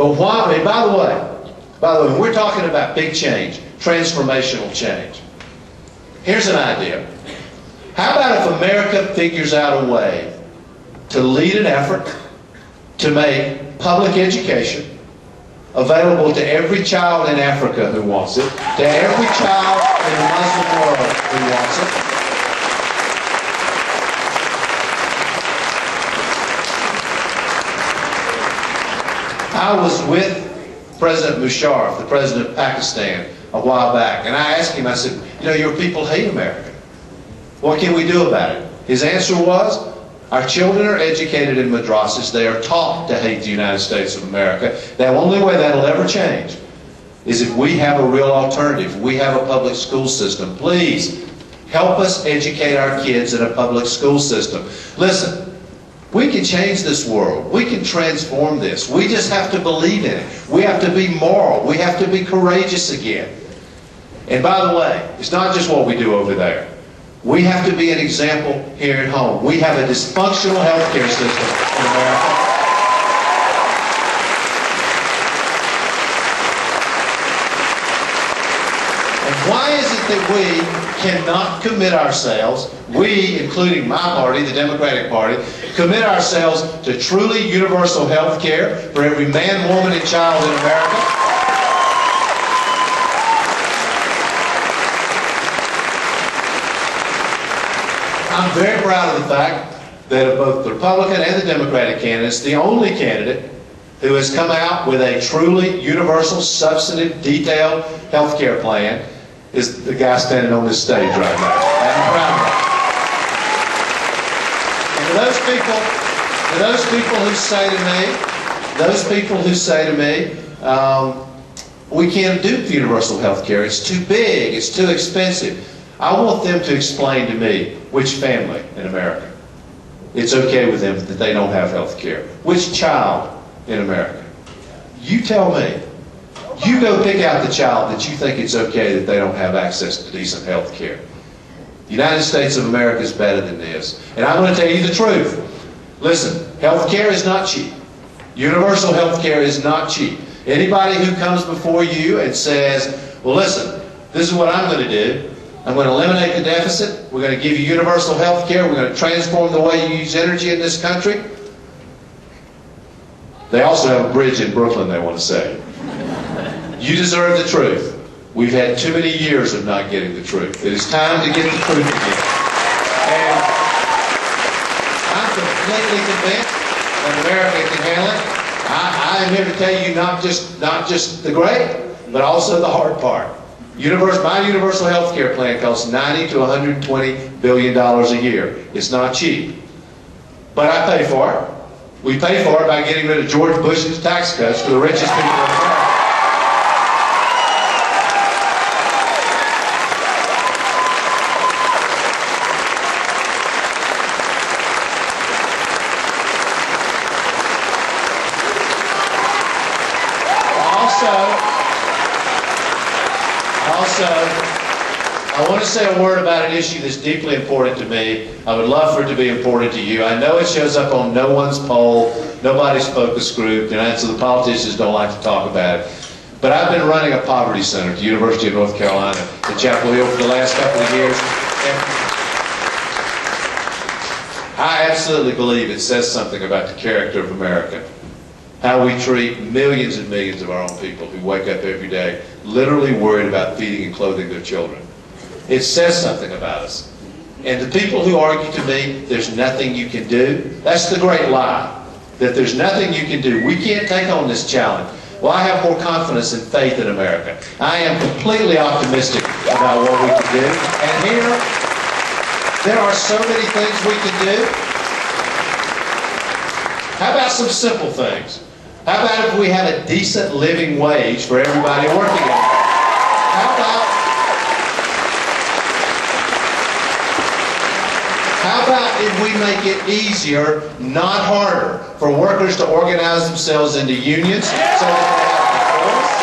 But why, and by the way, when we're talking about big change, transformational change, here's an idea. How about if America figures out a way to lead an effort to make public education available to every child in Africa who wants it, to every child in the Muslim world who wants it. I was with President Musharraf, the president of Pakistan, a while back, and I asked him, I said, you know, your people hate America. What can we do about it? His answer was, our children are educated in madrasas. They are taught to hate the United States of America. The only way that'll ever change is if we have a real alternative. We have a public school system. Please, help us educate our kids in a public school system. Listen, we can change this world. We can transform this. We just have to believe in it. We have to be moral. We have to be courageous again. And by the way, it's not just what we do over there. We have to be an example here at home. We have a dysfunctional healthcare system in America. And why is it that we cannot commit ourselves, we, including my party, the Democratic Party, commit ourselves to truly universal health care for every man, woman, and child in America? I'm very proud of the fact that of both the Republican and the Democratic candidates, the only candidate who has come out with a truly universal, substantive, detailed health care plan is the guy standing on this stage right now. I'm proud of that. And to those people who say to me, we can't do universal health care, it's too big, it's too expensive. I want them to explain to me which family in America it's okay with them that they don't have health care. Which child in America? You tell me. You go pick out the child that you think it's okay that they don't have access to decent health care. The United States of America is better than this. And I'm going to tell you the truth. Listen, health care is not cheap. Universal health care is not cheap. Anybody who comes before you and says, well, listen, this is what I'm going to do. I'm going to eliminate the deficit. We're going to give you universal health care. We're going to transform the way you use energy in this country. They also have a bridge in Brooklyn they want to say. You deserve the truth. We've had too many years of not getting the truth. It is time to get the truth again. And I'm completely convinced that America can handle it. I am here to tell you not just the great, but also the hard part. My universal health care plan costs $90 to $120 billion a year. It's not cheap. But I pay for it. We pay for it by getting rid of George Bush's tax cuts for the richest people in America. I want to say a word about an issue that's deeply important to me. I would love for it to be important to you. I know it shows up on no one's poll, nobody's focus group, and so the politicians don't like to talk about it. But I've been running a poverty center at the University of North Carolina at Chapel Hill for the last couple of years. And I absolutely believe it says something about the character of America. How we treat millions and millions of our own people who wake up every day literally worried about feeding and clothing their children. It says something about us. And the people who argue to me, there's nothing you can do, that's the great lie, that there's nothing you can do. We can't take on this challenge. Well, I have more confidence and faith in America. I am completely optimistic about what we can do. And here, there are so many things we can do. How about some simple things? How about if we had a decent living wage for everybody working in it? How about if we make it easier, not harder, for workers to organize themselves into unions so that they have a voice?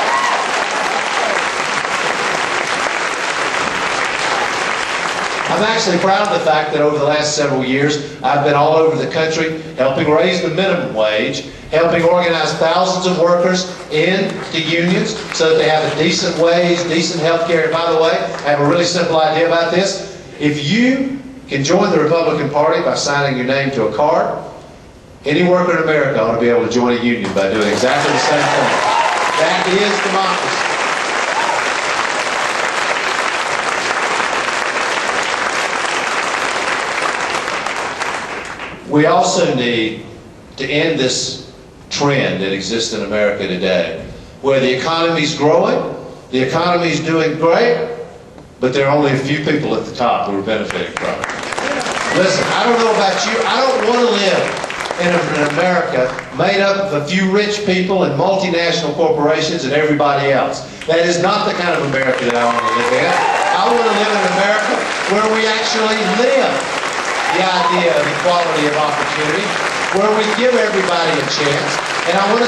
I'm actually proud of the fact that over the last several years, I've been all over the country helping raise the minimum wage, helping organize thousands of workers into unions so that they have a decent wage, decent health care. And by the way, I have a really simple idea about this. If you can join the Republican Party by signing your name to a card, any worker in America ought to be able to join a union by doing exactly the same thing. That is democracy. We also need to end this trend that exists in America today, where the economy's growing, the economy's doing great, but there are only a few people at the top who are benefiting from it. Listen, I don't know about you, I don't want to live in an America made up of a few rich people and multinational corporations and everybody else. That is not the kind of America that I want to live in. I want to live in an America where we actually live the idea of equality of opportunity, where we give everybody a chance. And I want to